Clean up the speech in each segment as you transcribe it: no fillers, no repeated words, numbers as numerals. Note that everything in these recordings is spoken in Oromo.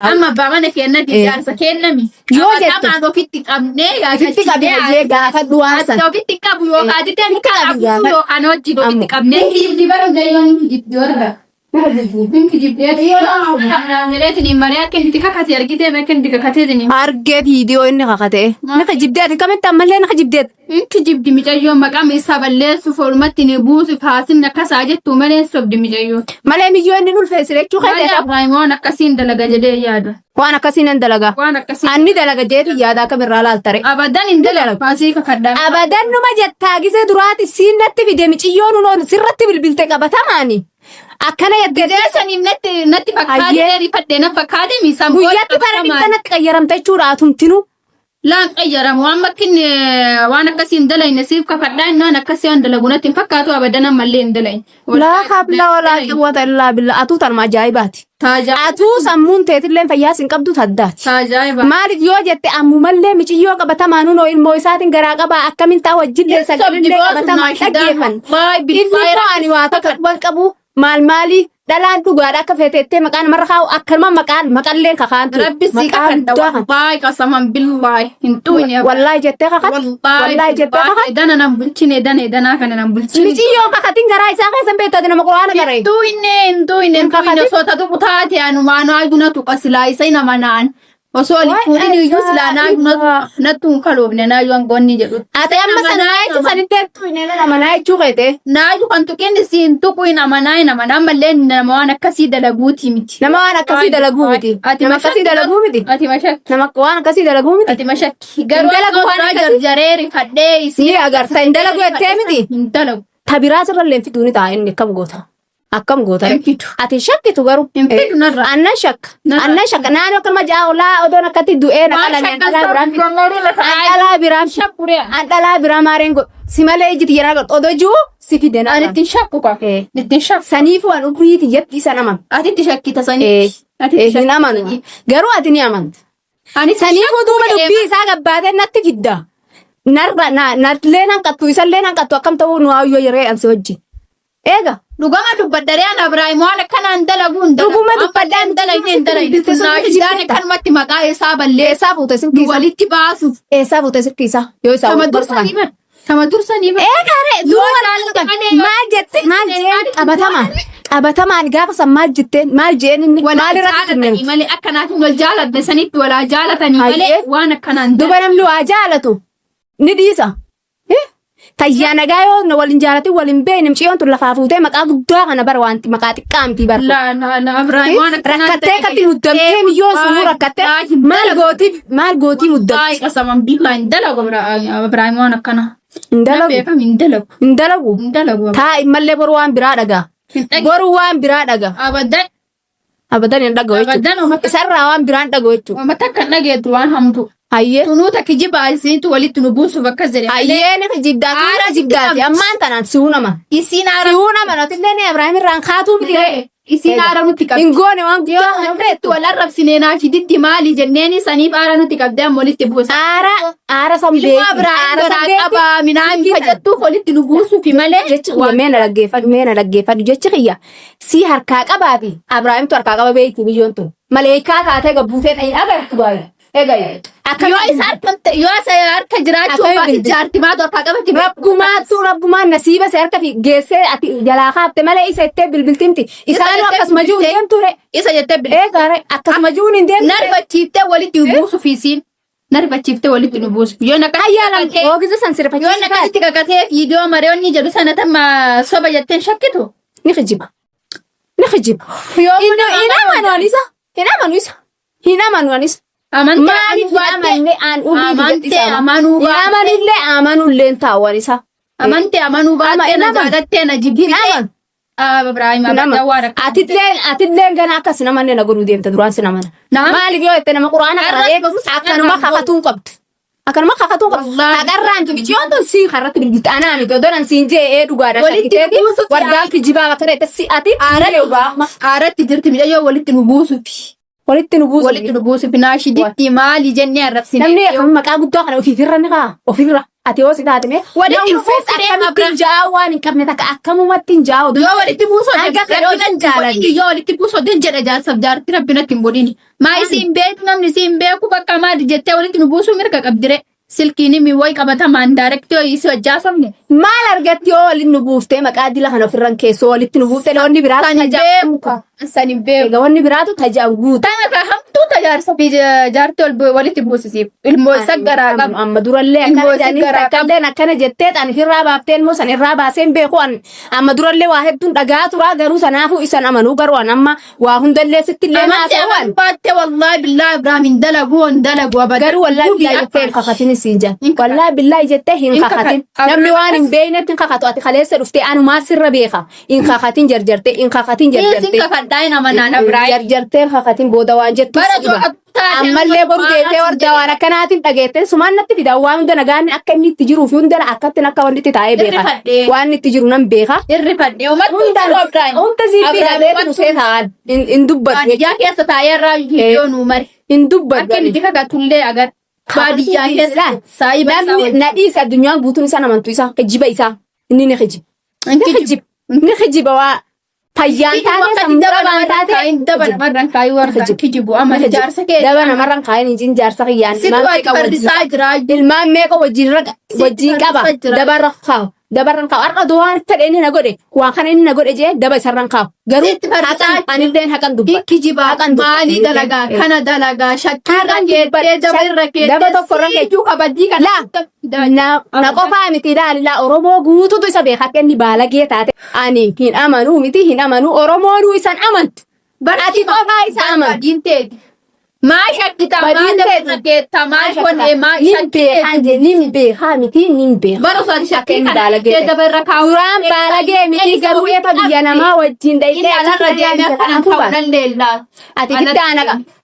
Amma baamana kenna diyaarsa kennami. Yoo jettu amma ofitti qabnee ofitti qabnee gaafa du'aasan. Ofitti qabu yoo kaadite ni qabu yoo kan hojii ofitti qabnee. Dibara jayoon dibdorba. Binki dibdee yoo naameleetini malee akka inni kakate argitee meeqa inni kakatee argee viidiyoo inni kakate. Naka jibdeeti kamitti ammallee naka jibdeeti. Binki jibdi mijayyoo maqaan isaa balleessuuf ormatti ni buusuuf haasin akkasaa jettu malee sobdi mijayyoo. Malee miyyoo inni ulfeessire jechuu kayte. Waan akkasiin dalaga jedhee yaada. Waan akkasiin hin dalaga. Waan akkasiin. Anni dalaga jeetu yaada akka birraa laaltare. Abadan hin dalaga. Faasii kakaddaa. Abadan numa jettaa gisee duraati siin natti fide miciyyoon nuun sirratti bilbilte qabatamaani. Akkana yaddee saniin natti fakkaatee rifadhee na fakkaatee miisaan guyyatti bara dhibba natti qayyaramta jechuudha atumtinu. Laan qayyaramu waan bakkin waan akkasiin dalayne siif kafadhaa innaan akkasii waan dalagu natti hin fakkaatu abadan ammallee hin dalayne. Laa habla walaa quwwata illaa billaa atuu tanuma ajaa'ibaati. Atuu sammuun teetillee fayyaas hin qabdu taddaati. Ajaa'iba. Maaliif yoo jette ammumallee miciyyoo qabatamaa nunoo ilmoo isaatiin garaa qabaa akkamiin ta'a wajjillee sagalee qabatamaa dhaggeeffan. Inni ani waa takka wal qabu maali dalaan dhugaadha akka feeteettee maqaan marra kaa'u akkanuma maqalleen kakaantu. Rabbi si kakadda baay qasaman billaay hin tuune. Wallahi jettee kakat. Wallahi jettee kakat. Dana nan bulchine danaa kana nan bulchine. Miciyyoo kakatiin garaa isaa keessan beektooti nama quraana garee. Hin tuine sootatu kutaate anumaanu ayguna tuqasilaa isa nama naan. Osoo lifuudin iyyuu silaa nattuun kaloofne naayyu angonni jedhu. Ate amma sanaa jechuun sanitti tuine nama naa jechuu keete. Naayyu kan tuqinni siin tuqu nama ammallee nama waan akkasii dalaguuti miti. Nama waan akkasii dalaguu miti. Nama akkasii dalaguu miti. Ati mashakki. Nama waan akkasii dalaguu miti. Ati mashakki. Garuu waan jarjaree rifadhee isii. Ni agarta hin dalagu jettee miti. Hin dalagu. Tabiraa sirrallee fituuni ta'a inni akkam goota. Akkam goota. Ati shakkitu garuu. Hinfidu narra. Annan shakka. Naannoo akkama jaa'ulaa odoon akkatti du'ee dhalaa biraan. Dhalaa biraa maareen godhu. Si malee ijiti yeroo godhu odoo jiru si fide na. Ani ittiin shakku qaba. Ittiin shakku. Saniif waan ufriiti jetti isa naman. Ati itti shakkita saniif. Hin amanu. Garuu ati ni amanta. Saniifuu duuba dubbii isaa gabbaatee natti fidda. Narlee nan qattu isallee nan qattu akkam ta'uu nu hayyoo yeroo ansi wajjin. Eega. Dhugama dubbaddaree ana Ibraahim waan akkanaan dalaguun dhuguma dubbaddareen dalageen naajidaan akkanumatti maqaa isaa balleessaa fuute sirki isaa walitti baasuuf eessaa fuute sirki isaa yoo isaa kama dursanii maal jette maal jeen qabatamaan gaafa san maal jetteen maal jeen inni maal irratti malee akkanaatiin wal jaalatne sanitti walaa jaalatanii malee waan akkanaan duba namni waa jaalatu ni dhiisa. Tayyaa nagaa yoo waliin jaalatin waliin beekne miciyoon tun lafaa fuutee maqaa guddaa kana bara wanti maqaa xiqqaamti bara. Rakkattee katti muddamtee miyyoo sunuu rakkattee maal gootii muddamti. Qasaman biilaa hin dalagu Ibraahim waan akkana. Hin dalagu. Hin dalagu. Taa immallee boru waan biraa dhagaa. Boru waan biraa dhagaa. Abadan hin dhaga'u jechuudha. Isarraa waan biraan dhaga'u jechuudha. Mata kan dhageetu waan hamtu. Hayyee. Tunuuta kijibaa isiintu walitti nu buusuuf akkas jedhe. Hayyee ni jibdaati. Ammaan tanaan si'uu nama. Isiin aara. Si'uu nama notillee ni Ibraahim irraan kaatuu miti. Isiin aara nutti qabdi. Ingoone waan guddaa. Yoo reettu wal arrabsinee naachi diddi maali jenneeni saniif aara nutti qabdee amma walitti buusa. Aara sanbee. Ilmoo Ibraahim garaa qabaa minaan fajattuuf walitti nu buusuufi malee. Jechi kiyya meena dhaggeeffadhu jechi kiyya. Si harkaa qabaafi Ibraahimtu harkaa qaba beekti biyyoon tun. Maleekaa kaatee gabbuutee ta'in agartu baay'ee. Egaa. Yoo isa harka jiraachuu baate jaartimaatu harkaa qabatti. Rabbumaan nasiiba se harka geessee ati jalaa kaafte malee isa jettee bilbiltimti. Isaanuu akkasuma jiru hin deemture. Isa jettee bilbilti. Egaa akkasuma jiru hin deemture. Narbachiiftee walitti nu buusuuf isiin. Narbachiiftee walitti nu buusuuf. Yoo akkasitti kakatee viidiyoo mareewwan jedhu sana tamma soba jetteen shakkitu. Ni kijiba. Hin amanu isa. Maaliif amanullee taawwan isa. Amantee amanuu baattee na jaalattee na jibbitee. Ibraahim atillee gana akkas namanne na godhuu deemta duraan si namana. Maaliif yoo itti nama quraana qara'ee akkanuma kakatuun qabdu. Haqarraan miciyoon tun si harratti bilbilta anaa miti odoon siin jee dhugaadha shakkiteeti wardaan kijibaa bakka dheete si ati aaratti jirti miidhayyoo walitti nu buusuufi. walitti nu buusu. Walitti nu buusu finaashi ditti maali jennee arrabsine. Namni kan maqaa guddaa kana ofirra ni kaa ofirra. Ati yoo si taatime walitti nu buusu akkamitti jaa'u waan hin qabne takka akkamumatti hin jaa'u. Yoo walitti buusu yoo walitti buusu jedha jaarsaaf jaartii rabbinatti hin godhini. Maa isiin beeku namni isiin beeku bakka maali jettee walitti nu buusu mirga qabdire. Silkiin mi way qabatamaan direct yoo isi wajjaasofne. Maal argatti yoo walitti nu buuftee maqaa dila kana ofirran keessoo walitti nu buuftee loonni biraa tajaajilu. Sani beeku. Wanni biraatu tajaajilu. Tana hamtuu tajaajila fi jaartii walitti buusisiif. Ilmoo isa garaa qabu. Amma durallee akkana jettee tan firraa baaftee ilmoo san irraa baaseen beeku amma durallee waa hedduun dhagaa turaa garuu sanaafuu isan amanuu garuu amma waa hundallee sitti illee naasawwan. Baattee wallaahi billaahi Ibraahiin dalaguu abada. Garuu wallaahi billaahi jettee kakatin siinja. Wallaahi billaahi jettee hin kakatin. Namni waan hin beeynetti hin kakatu ati kaleessa dhuftee anumaa sirra beeka. Hin kakatin jarjarte hin kakatin jarjarte. Daina manana Ibrahim jarjartee kakatin booda waan jettu ammallee boru deetee warda waan akkanaatiin dhageettee sumaan natti fida waan hunda nagaan akka inni itti jiruu fi hunda akkatti akka wanti itti taa'ee beeka waan itti jiru nan beeka irrifadhee hunda ziibii dhabeetu dhufee taa'an hin dubbatu yaa keessa taa'ee irraa yoo nu mari hin dubbatu akka inni kakatullee agar baadiyyaa keessa saayiba namni nadhiis addunyaan guutuun isa namantu isa kijiba isaa inni ni kijiba waa Fayyaan taatee sammuu waan taatee daba namarraan kaayuu warra kijibu amma jaarsa kee daba namarraan kaayuu hin jaarsa kiyyaan ilmaan meeqa wajjin qaba dabarran kaa'u har'a duwwaan ta'e inni na godhe waan kana inni na godhe jee daba isarran kaa'u garuu anilleen haqan dubba kijiba maalii dalagaa kana dalagaa shakkiirra keettee dabarra keettee daba tokkorra keettee kabadii kana na qofaa miti ilaalilaa Oromoo guututu isa beeka akka inni baalagee taate ani hin amanuu miti hin amanuu Oromoonuu isan amantu ati qofaa isa amantu maa shakkita maa dabarra keetta maa shonee maa shakkite nin beekaa miti nin beeka barosaan shakkii kana dabarra kaawuraan baalagee miti garuu eefa biyya namaa wajjin dhayitee alarra deemee akkanan ta'uudhaan leellaa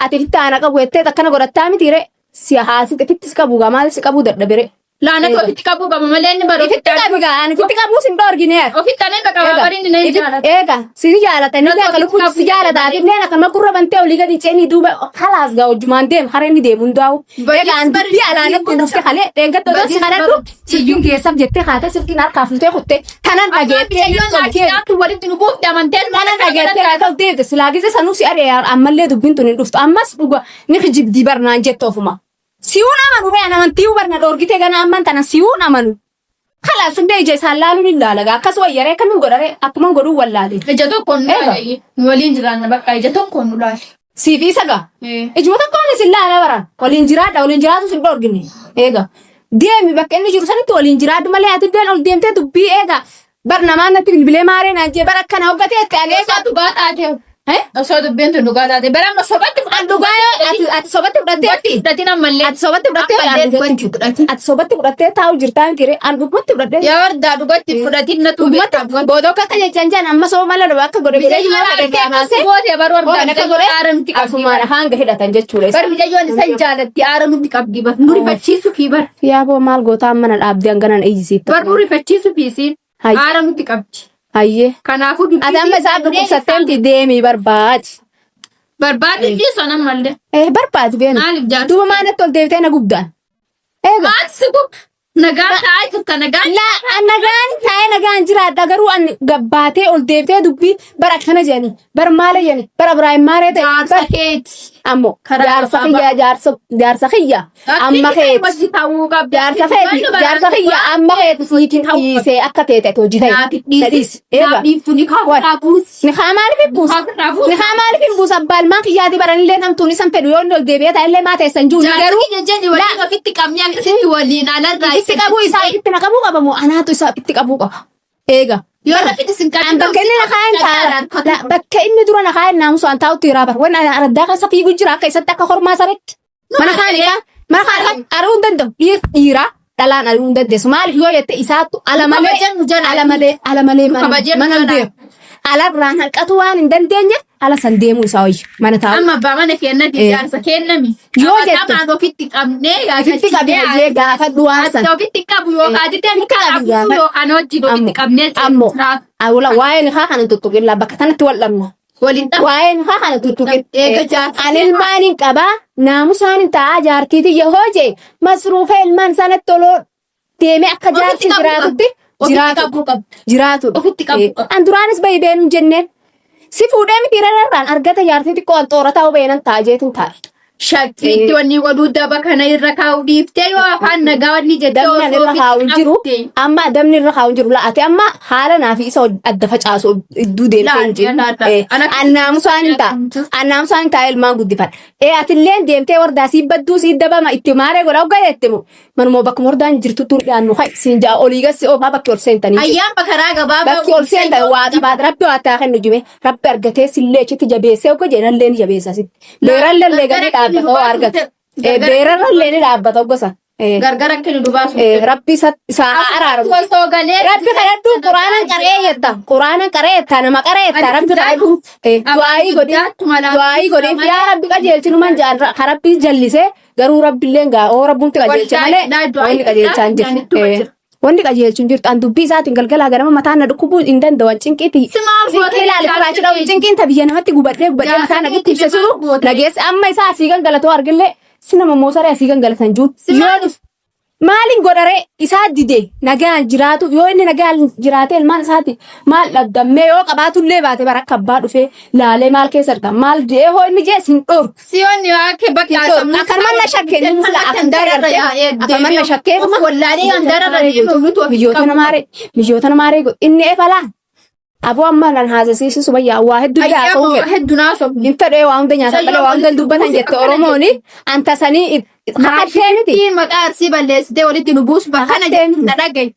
ati fitti aana qabu jettee akkana godhattaa mitiire si haasite fittis qabu gaa maal si qabuu dadhabire laana ko fitti qabu qaba malee inni baruu fitti qabu gaa ani fitti qabu sin dorgineer ofitti anen bakka barin ni jaalata eega si jaalata ni beeka lubbuu si jaalata illee akka makurra bantee olii gadi ceeni duuba khalaas gaa wajjumaan deem hareen ni deemuun daa'u eega an dubbii alaana kun dhufte kalee deengatta dosi kanadhu siyyuun keessaf jettee kaate sirkiin harkaa fuutee kutte tanan dhageettee walitti nu buufte amanteen tanan dhageettee kaate deemte silaagise sanuu si aree ammallee dubbiin tun hin dhuftu ammas dhuga ni kijibdii barnaan jette ofuma siun amanu be anamantii barna dorgite gana amman tana siun amanu khalas inde ije salaalu lillaalaga akkas wayyare kamin godare akkuma godhu wallaale ija tokko nu waliin jiraan bakka ija tokko nu laal sifi saga ijuma tokko ni sillaala bara waliin jiraatu sin dorgine eega deemi bakka inni jiru sanitti waliin jiraadu malee ati den ol deemte dubbii eega barna maannatti bilbilee maaree naan bara kana hoggatee itti aneessa dhugaadhaate osoo dubbiin tun dhugaa taate bara sobatti fudhan dhugaa ati sobatti fudhattee fudhatiin ammallee ati sobatti fudhattee ati sobatti fudhattee taa'u jirtaa mitiire an dhugumatti fudhattee yaa wardaa dhugatti fudhatiin na tuubatti boodoo akka jechaan amma soo mala dhugaa akka godhe bootee bar wardaa akka godhe aaramti asumaan hanga hidhatan jechuudha bar mijayyoon isa jaalatti aaramti qabdi bar nu rifachiisu fi bar yaaboo maal gootaa mana dhaabdee hanganan eeyyisiitti bar nu rifachiisu fi siin aaramti qabdi Aye. Kanaafuu dubbii. Ati amma isaa dhukkubsatteemti deemii barbaadi. Barbaadi dhiisoo nama malee. Barbaadi beenu. Maaliif jaarsa? Duuba maalitti ol deebitee na gubdaan? Maati si gub? Nagaan taa'ee jirta nagaan. Nagaan taa'ee nagaan jiraadha garuu an gabbaatee ol deebitee dubbii bara akkana jedhani bara maala jedhani bara Ibrahim maaree ta'e. Jaarsa keeti. Ammoo jaarsa kiyya amma keeti jaarsa kiyya amma keeti siitiin dhiisee akka teete hojii ta'e dhiis ni kaa maaliif hin buusa baalmaan kiyyaati baranillee namtuun isan fedhu yoo ol deebi'ee ta'ellee maa teessan jiru garuu ofitti qabnee akkasitti waliin alarraa itti qabuu isaa itti na qabuu qabamu anaatu isaa itti qabuu qaba eega yoo lafitti sin qabuu bakka inni na kaa'en bakka inni dura na kaa'en naamusu an taa'utti hiraa bara waan araddaa keessa fiiguu jira akka isatti akka hormaa saretti mana kaa'anii ari'uu hin danda'u dhiiraa dhalaan ari'uu hin dandeessu maaliif yoo jette isaattu ala malee mana deemu alarraan hanqatu waan hin dandeenye ala san deemuu isaa wayyu mana taa'u. Amma abbaa mana kennati jaarsa kennami. Yoo jette ofitti qabnee ofitti qabee gaafa du'aa san. Ofitti qabu yookaan aditeen qabu yookaan hojii ofitti qabnee. Ammoo awula waa'ee ni haa kan tuttuqilla bakka tanatti wal'amna. Waliin dha. Waa'een haa kana tuttuqe. Eega jaartii. Ani ilmaan hin qaba. Naamusaan ta'a jaartiiti yoo hojje masruufa ilmaan sanatti toloo deemee akka jaartii jiraatutti jiraatu. Ofitti qabu. An duraanis bahi beenuun jenneen. Si fuudhee miti irraan argata jaartii xiqqoo an xoorataa beenan ta'a jeetin ta'a. Shakkiitti wanni godhuu daba kana irra kaa'uu dhiiftee yoo afaan nagaa wanni jettee damni irra kaa'uun jiru amma damni irra kaa'uun jiru la'ate amma haala naa fi isa adda facaasu idduu deemtee jiru annaamusaan hin ta'a ilmaan guddifadha atillee deemtee wardaa sii badduu sii dabama itti maaree godha hoggaa jettimu manumoo bakka wardaan jirtu tun dhiyaannu hai siin ja'a olii gassi oofaa bakki ol seentanii ayyaan bakaraa gabaabaa bakki ol seentan waa qabaat rabbi waa taa kennu jume rabbi argatee sillee achitti jabeessee hogga jeenallee ni jabeessa sitti beerallee gadee dhaabbatoo argate beerallee ni dhaabbata gosa gargara kennu dubaasu rabbi isaa araaramu rabbi kadhadhu quraanan qaree yetta nama qaree yetta rabbi kadhadhu du'aayii godheef yaa rabbi qajeelchinuman jaan rabbi jallisee garuu rabbiilleen gaa oo rabbuumti qajeelche malee wanni qajeelchaan jirti wanni qajeelchuun jirtu an dubbii isaatiin galgalaa ganama mataan na dhukkubuu hin danda'an cinqiiti cinqii ilaali kuraachi dhawu cinqiin ta biyya namatti gubadhee mataan nagitti ibse sunu nageessa amma isaa asii gangalatoo argillee si nama moosaree asii gangalatan juun yoo dhuf maaliin godharee isaa dide nagaan jiraatu yoo inni nagaan jiraate ilmaan isaati maal dhabdammee yoo qabaatullee baate bara akka abbaa dhufee laalee maal keessa arga maal dee hoo inni jee sin dhoor siyoonni akka bakka akka manna shakkee ni musla akka manna shakkee wallaalee andararra biyyoota namaaree inni eefalaan aboo amma nan haasasiisu Sumayyaa waa hedduu yaasoo hedduu naasoo hin fedhee waa hunda nyaata dhalee waa hunda dubbatan jette Oromooni anta sanii maqaa arsii balleessitee walitti nu buusu bakka kana jedhu na dhagaye.